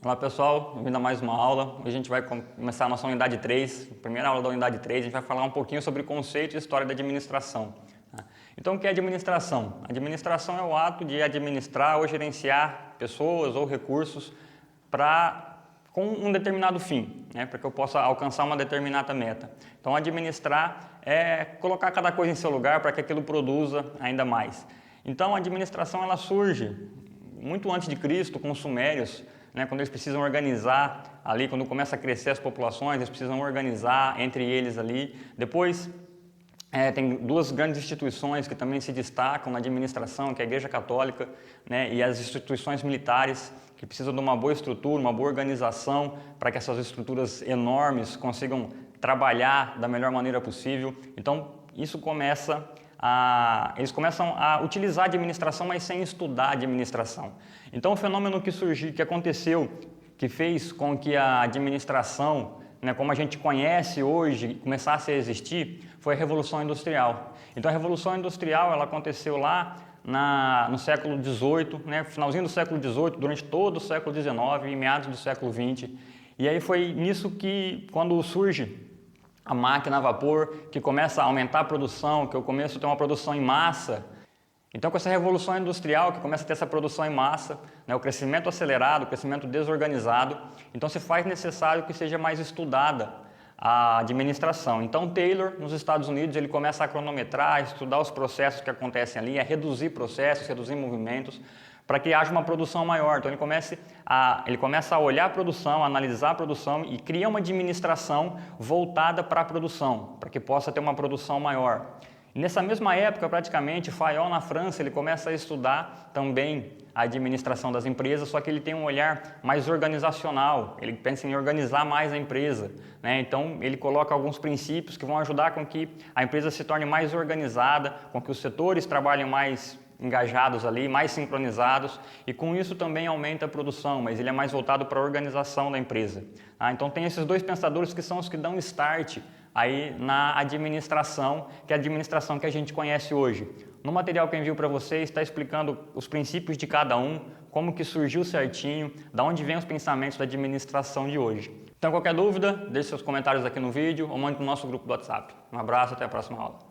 Olá pessoal, bem-vindo a mais uma aula. Hoje a gente vai começar a nossa unidade 3, primeira aula da unidade 3, a gente vai falar um pouquinho sobre conceito e história da administração. Então o que é administração? Administração é o ato de administrar ou gerenciar pessoas ou recursos com um determinado fim, para que eu possa alcançar uma determinada meta. Então administrar é colocar cada coisa em seu lugar para que aquilo produza ainda mais. Então a administração ela surge muito antes de Cristo com os sumérios, quando eles precisam organizar ali, quando começa a crescer as populações, eles precisam organizar entre eles ali. Depois, tem duas grandes instituições que também se destacam na administração, que é a Igreja Católica, e as instituições militares, que precisam de uma boa estrutura, uma boa organização, para que essas estruturas enormes consigam trabalhar da melhor maneira possível. Então, eles começam a utilizar a administração, mas sem estudar a administração. Então, o fenômeno que aconteceu, que fez com que a administração, como a gente conhece hoje, começasse a existir, foi a Revolução Industrial. Então, a Revolução Industrial ela aconteceu lá no século XVIII, finalzinho do século XVIII, durante todo o século XIX e meados do século XX. E aí foi nisso que, quando surge a máquina a vapor, que começa a aumentar a produção, que eu começo a ter uma produção em massa. Então, com essa revolução industrial, que começa a ter essa produção em massa, o crescimento acelerado, o crescimento desorganizado, então se faz necessário que seja mais estudada a administração. Então, Taylor, nos Estados Unidos, ele começa a cronometrar, a estudar os processos que acontecem ali, a reduzir processos, reduzir movimentos, para que haja uma produção maior. Então, ele começa a olhar a produção, a analisar a produção e cria uma administração voltada para a produção, para que possa ter uma produção maior. E nessa mesma época, praticamente, Fayol, na França, ele começa a estudar também a administração das empresas, só que ele tem um olhar mais organizacional, ele pensa em organizar mais a empresa, Então, ele coloca alguns princípios que vão ajudar com que a empresa se torne mais organizada, com que os setores trabalhem mais engajados ali, mais sincronizados, e com isso também aumenta a produção, mas ele é mais voltado para a organização da empresa. Então tem esses dois pensadores que são os que dão start aí na administração, que é a administração que a gente conhece hoje. No material que eu envio para vocês está explicando os princípios de cada um, como que surgiu certinho, da onde vem os pensamentos da administração de hoje. Então qualquer dúvida, deixe seus comentários aqui no vídeo ou mande no nosso grupo do WhatsApp. Um abraço, até a próxima aula.